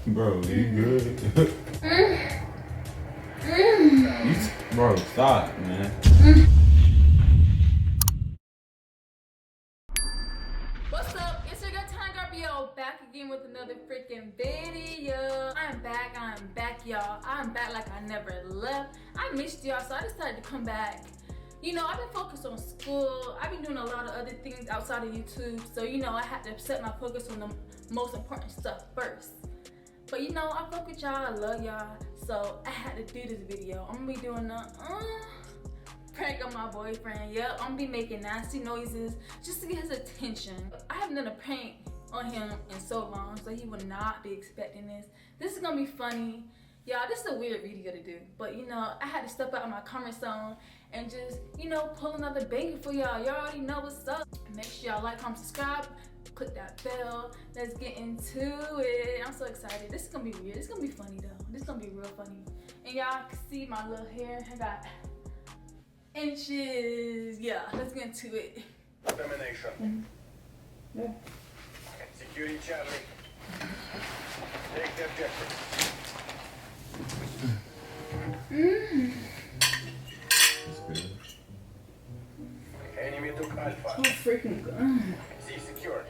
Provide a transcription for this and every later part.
Bro, you good? Bro, stop, man. What's up? It's your girl Time back again with another freaking video. I'm back, y'all. I'm back like I never left. I missed y'all, so I decided to come back. You know, I've been focused on school. I've been doing a lot of other things outside of YouTube. So, you know, I had to set my focus on the most important stuff first. But, you know, I fuck with y'all. I love y'all. So, I had to do this video. I'm going to be doing a prank on my boyfriend. Yep, I'm going to be making nasty noises just to get his attention. I haven't done a prank on him in so long, so he would not be expecting this. This is going to be funny. Y'all, this is a weird video to do. But, you know, I had to step out of my comfort zone and just, you know, pull another banger for y'all. Y'all already know what's up. Make sure y'all like, comment, subscribe, click that bell. Let's get into it. I'm so excited. This is gonna be weird. This is gonna be funny though. This is gonna be real funny. And y'all can see my little hair. I got inches. Yeah, let's get into it. Domination. Yeah. Security Charlie. Take the objective. That's good. Enemy took Alpha. Oh, freaking god. C secured.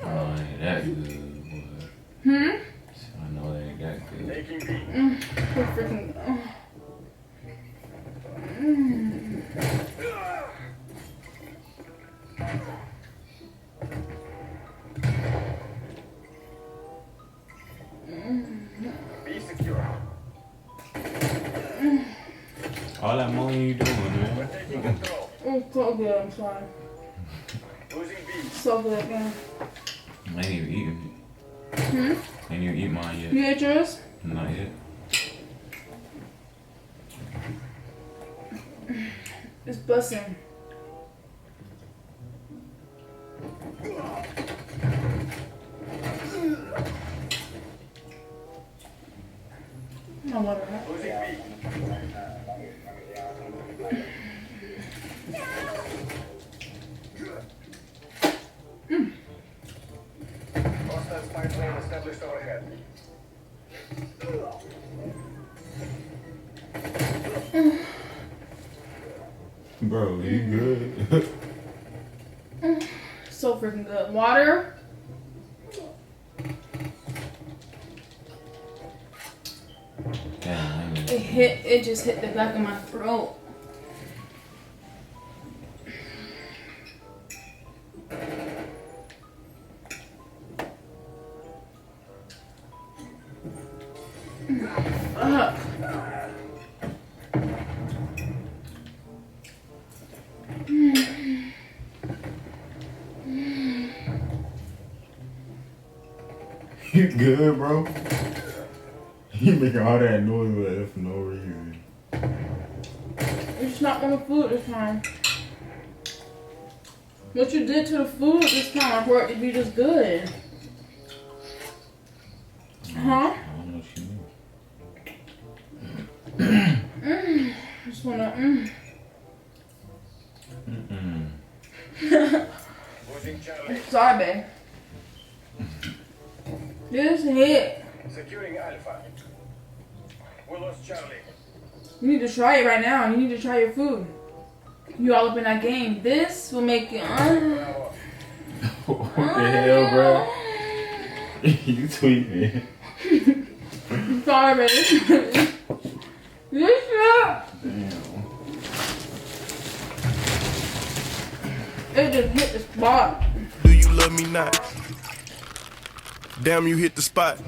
Oh, ain't that good, boy. I know it ain't that good. Taking B. Oh, freaking god. B secure. All that money you doing, We're man? taking control. Oh, so good. I'm sorry. Losing B. So good, man. I ain't even eating it. Ain't even eat mine yet. You ate yours? Not yet. It's busting. No water, huh? Losing B. Hostile spy plane established overhead. Bro, you good? So freaking good. Water. Damn, I ain't It just hit the back of my throat. Fuck. You good, bro? You making all that noise like that for no reason. It's not on the food this time. What you did to the food this time for it to be just good. Huh? I don't know what you mean. Just wanna Losing Charlie. Sorry, babe. This hit. Securing Alpha. We lost Charlie. You need to try it right now. You need to try your food. You all up in that game. This will make you Bravo. What the hell, bro? You tweaking. Sorry, babe. This shit. Damn. It just hit the spot. Do you love me not? Damn, you hit the spot.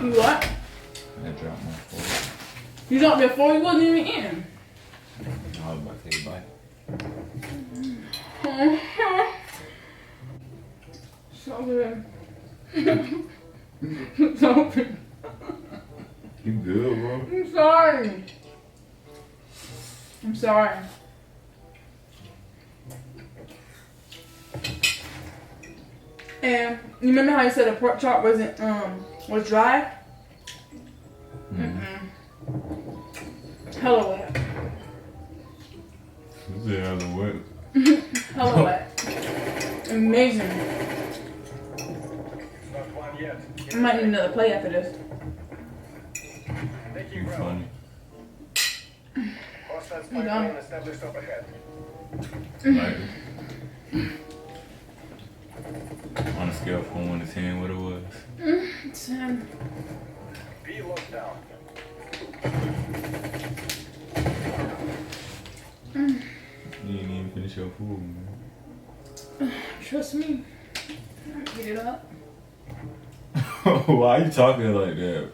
You what? I dropped my fork. You dropped your phone, you wasn't even in. I was about to take a bite. So good. Open. You good, bro? I'm sorry. I'm sorry. And you remember how you said the pork chop wasn't was dry? Hella wet. You said hella wet. Hella wet. Amazing. Not one yet. I might need another plate after this. Taking You ground. funny. Hostile spy You plane done? established up ahead. Like, on a scale from 1 to 10, what it was? 10. Be locked down. You didn't even finish your food, man. Trust me. Get it up. Why are you talking like that?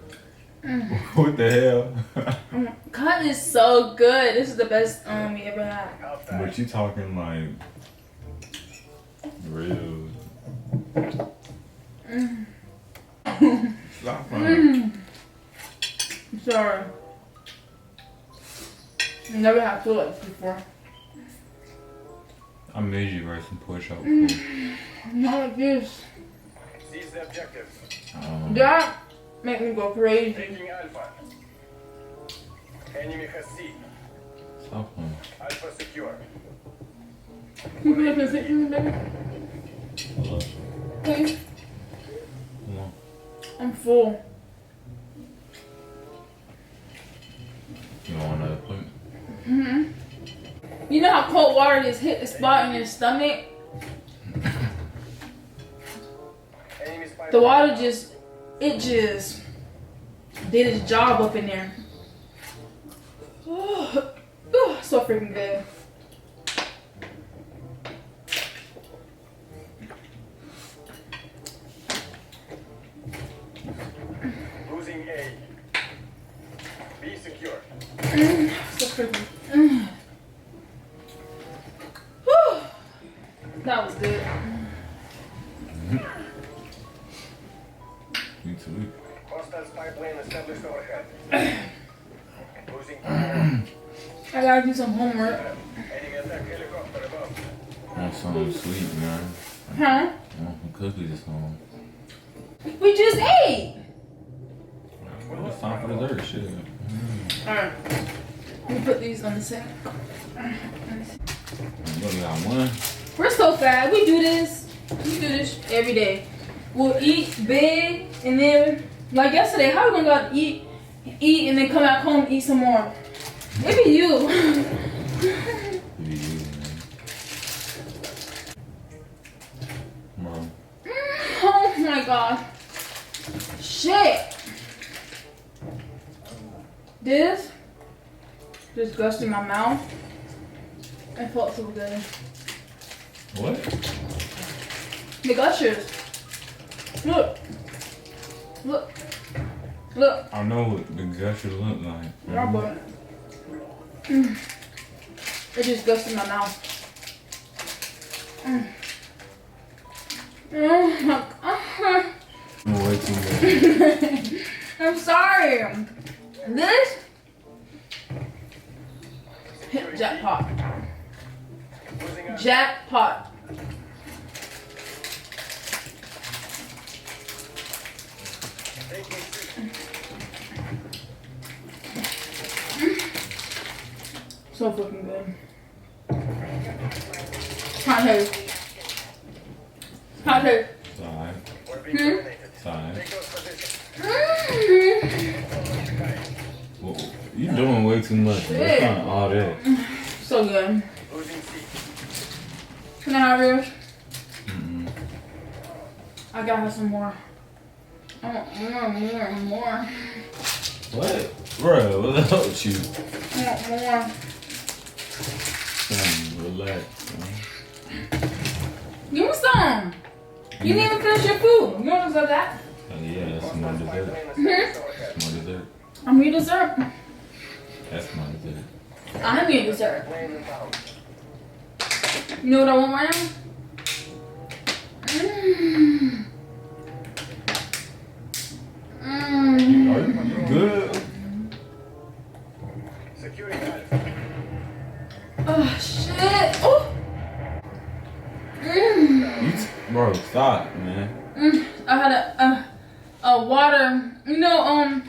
What the hell? Cut is so good. This is the best we ever had. Half back. But you talking like real. Stop fine. I'm sorry. I never had food like this before. I made you write some pork chop food. Not like this. Seize the objective. That make me go crazy. Taking Alpha. Enemy has C. Stop playing. Alpha secure. You can sit here, baby. Hello. Please. Come on. I'm full. You want another plate? You know how cold water just hit the spot in your stomach? Enemy spy The plane. water just did its job up in there. So freaking good. Losing A. B secure. So freaking. Whew. That was good. Me too. Hostile spy plane established overhead. Losing power. I gotta do some homework. Enemy attack helicopter above. I want something sweet, man. Huh? I want some cookies or something. We just ate. Well, it's time for dessert, shit. Alright. Let me put these on the sink. Look, we got one. We're so fat. We do this. We do this every day. We'll eat big and then, like yesterday, how are we gonna go out to eat and then come back home and eat some more? Maybe you. What are you using, man? Come on. Oh my god. Shit. This disgust in my mouth. It felt so good. What? The gushers. Look. Look. Look. I know what the gusher look like. Yeah, but it just gusted my mouth. Oh my god. I'm way too much. I'm sorry. This hit jackpot. Losing Alpha. Jackpot. Taking C. So fucking good. Hot taste. Hot taste. Side. We're being terminated. Side. Take those positions. Whoa. You doing way too much. Man. It's kind of all that. So good. Losing C. Can I have yours? Mm-mm. I gotta have some more. I want more. What? Bro, what's up with you? I want more. Relax, man. Give me some. You didn't even finish your food. You don't deserve that. Oh, yeah, that's my Hostile spy dessert. plane established overhead. That's my dessert. I'm your dessert. That's my dessert. I'm your dessert. Plane inbound. You know what I want right now? Stop, man. I had a water, you know,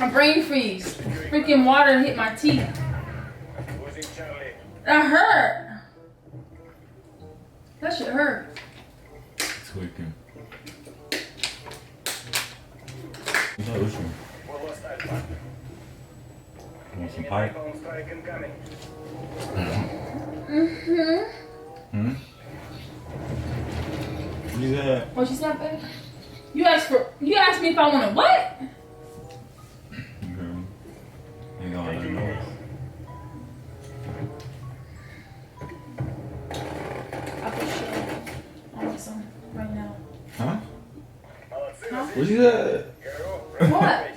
a brain freeze. Freaking water hit my teeth. Who's in Charlie? That hurt. That shit hurt. Tweaking. What's up with you? We lost Alpha. Want some pipe? Napalm strike incoming. Hmm? What is that? What you said, babe? You asked me if I wanted what? Girl. Ain't gonna let me know. I for sure. I want some right now. Huh? Huh? What you said? What?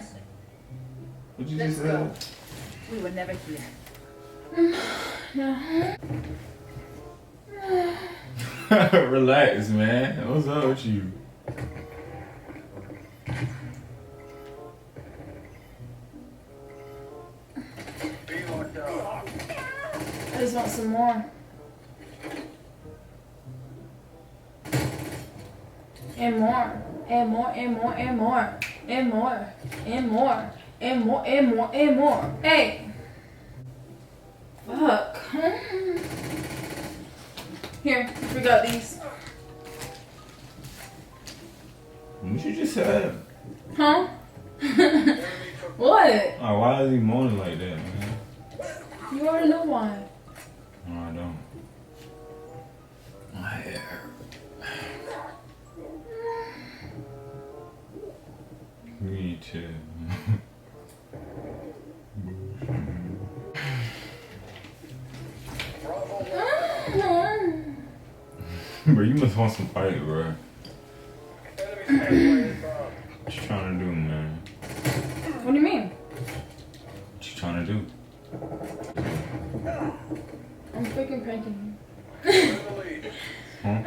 What you Let's just go. said? We were never here. Relax, man. What's up with you? I just want some more. And more. And more, and more, and more. And more. And more. And more, and more, and more. Hey. Fuck. Here, we got these. What you just said? Huh? What? Oh, why is he moaning like that, man? You already know why. No, I don't. My hair. Me too. Bro, you must want some fight, bro. What you trying to do, man? What do you mean? What you trying to do? I'm freaking pranking Huh?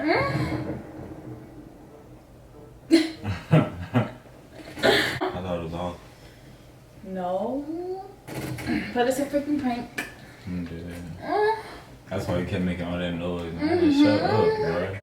I thought it was off. you. No. But it's a freaking prank. Yeah. That's why you kept making all that noise, man. Shut up, bro.